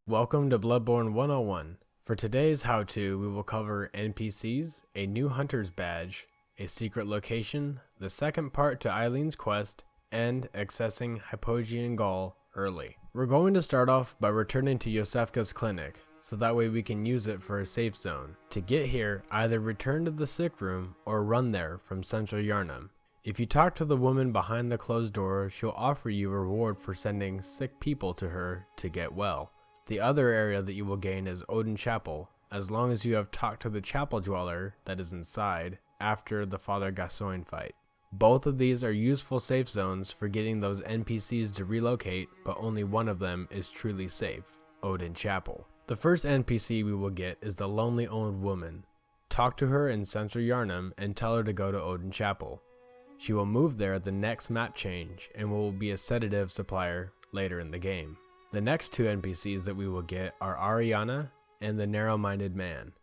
Welcome to Bloodborne 101. For today's how-to, we will cover NPCs, a new hunter's badge, a secret location, the second part to Eileen's quest, and accessing Hypogean Gaol early. We're going to start off by returning to Yosefka's clinic, so that way we can use it for a safe zone. To get here, either return to the sick room or run there from Central Yharnam. If you talk to the woman behind the closed door, she'll offer you a reward for sending sick people to her to get well. The other area that you will gain is Odin Chapel, as long as you have talked to the chapel dweller that is inside after the Father Gascoigne fight. Both of these are useful safe zones for getting those NPCs to relocate, but only one of them is truly safe, Odin Chapel. The first NPC we will get is the lonely old woman. Talk to her in Central Yharnam and tell her to go to Odin Chapel. She will move there at the next map change and will be a sedative supplier later in the game. The next two NPCs that we will get are Ariana and the Narrow-Minded Man.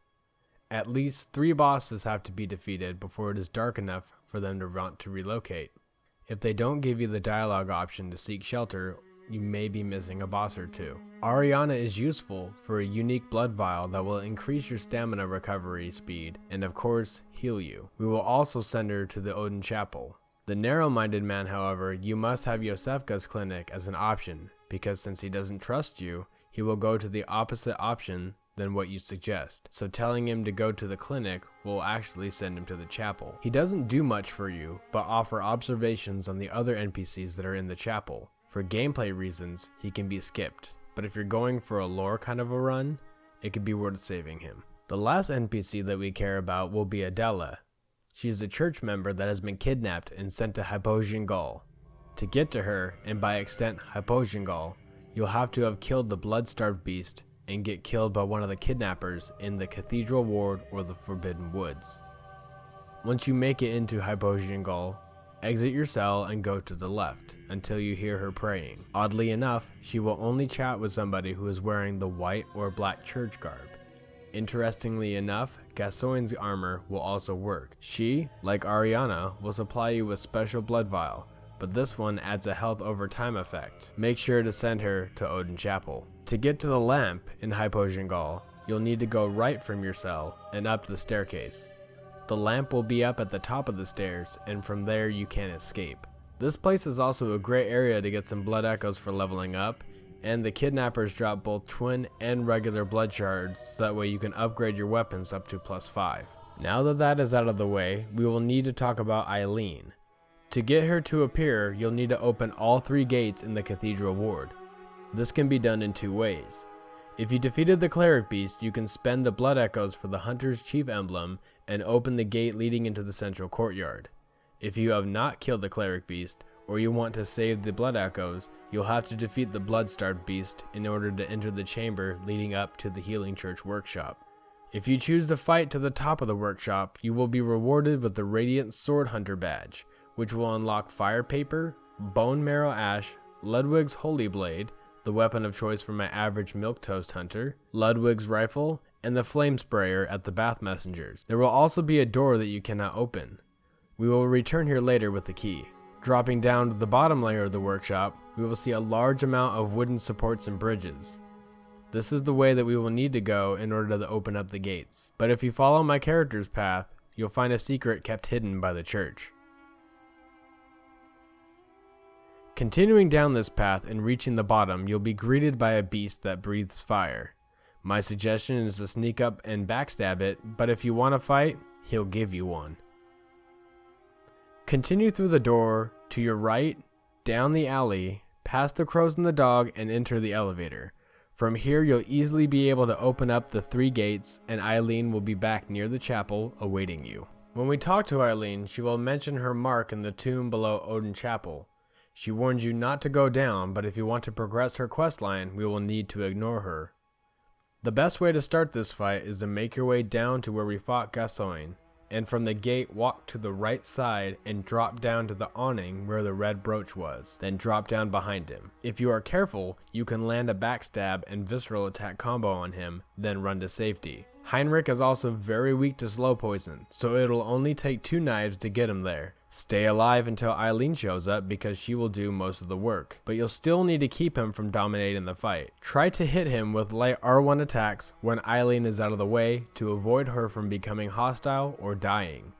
At least 3 bosses have to be defeated before it is dark enough for them to want to relocate. If they don't give you the dialogue option to seek shelter, you may be missing a boss or two. Ariana is useful for a unique blood vial that will increase your stamina recovery speed and of course heal you. We will also send her to the Odin Chapel. The Narrow-Minded Man, however, you must have Yosefka's clinic as an option, because since he doesn't trust you, he will go to the opposite option than what you suggest. So telling him to go to the clinic will actually send him to the chapel. He doesn't do much for you, but offer observations on the other NPCs that are in the chapel. For gameplay reasons, he can be skipped, but if you're going for a lore kind of a run, it could be worth saving him. The last NPC that we care about will be Adela. She is a church member that has been kidnapped and sent to Hypogean Gaol. To get to her, and by extent Hypogean Gaol, you'll have to have killed the blood-starved beast and get killed by one of the kidnappers in the Cathedral Ward or the Forbidden Woods. Once you make it into Hypogean Gaol, exit your cell and go to the left until you hear her praying. Oddly enough, she will only chat with somebody who is wearing the white or black church garb. Interestingly enough, Gascoigne's armor will also work. She, like Ariana, will supply you with special blood vial, but this one adds a health over time effect. Make sure to send her to Odin Chapel. To get to the lamp in Hypogean Gaol, you'll need to go right from your cell and up the staircase. The lamp will be up at the top of the stairs, and from there you can escape. This place is also a great area to get some blood echoes for leveling up, and the kidnappers drop both twin and regular blood shards, so that way you can upgrade your weapons up to +5. Now that that is out of the way, we will need to talk about Eileen. To get her to appear, you'll need to open all 3 gates in the Cathedral Ward. This can be done in 2 ways. If you defeated the Cleric Beast, you can spend the Blood Echoes for the Hunter's Chief Emblem and open the gate leading into the central courtyard. If you have not killed the Cleric Beast, or you want to save the Blood Echoes, you'll have to defeat the Blood-Starved Beast in order to enter the chamber leading up to the Healing Church workshop. If you choose to fight to the top of the workshop, you will be rewarded with the Radiant Sword Hunter badge, which will unlock Fire Paper, Bone Marrow Ash, Ludwig's Holy Blade, the weapon of choice for my average Milquetoast hunter, Ludwig's Rifle, and the Flame Sprayer at the Bath Messengers. There will also be a door that you cannot open. We will return here later with the key. Dropping down to the bottom layer of the workshop, we will see a large amount of wooden supports and bridges. This is the way that we will need to go in order to open up the gates. But if you follow my character's path, you'll find a secret kept hidden by the church. Continuing down this path and reaching the bottom, you'll be greeted by a beast that breathes fire. My suggestion is to sneak up and backstab it, but if you want to fight, he'll give you one. Continue through the door, to your right, down the alley, past the crows and the dog, and enter the elevator. From here, you'll easily be able to open up the 3 gates, and Eileen will be back near the chapel awaiting you. When we talk to Eileen, she will mention her mark in the tomb below Odin Chapel. She warns you not to go down, but if you want to progress her questline, we will need to ignore her. The best way to start this fight is to make your way down to where we fought Gascoigne, and from the gate walk to the right side and drop down to the awning where the red brooch was, then drop down behind him. If you are careful, you can land a backstab and visceral attack combo on him, then run to safety. Heinrich is also very weak to slow poison, so it'll only take 2 knives to get him there. Stay alive until Eileen shows up because she will do most of the work, but you'll still need to keep him from dominating the fight. Try to hit him with light R1 attacks when Eileen is out of the way to avoid her from becoming hostile or dying.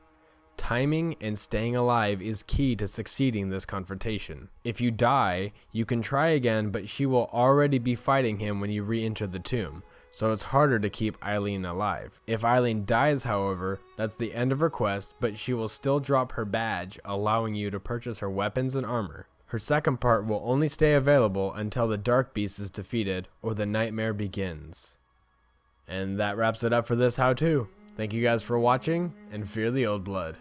Timing and staying alive is key to succeeding this confrontation. If you die, you can try again, but she will already be fighting him when you re-enter the tomb, so it's harder to keep Eileen alive. If Eileen dies, however, that's the end of her quest, but she will still drop her badge, allowing you to purchase her weapons and armor. Her second part will only stay available until the Dark Beast is defeated or the nightmare begins. And that wraps it up for this how-to. Thank you guys for watching, and fear the old blood.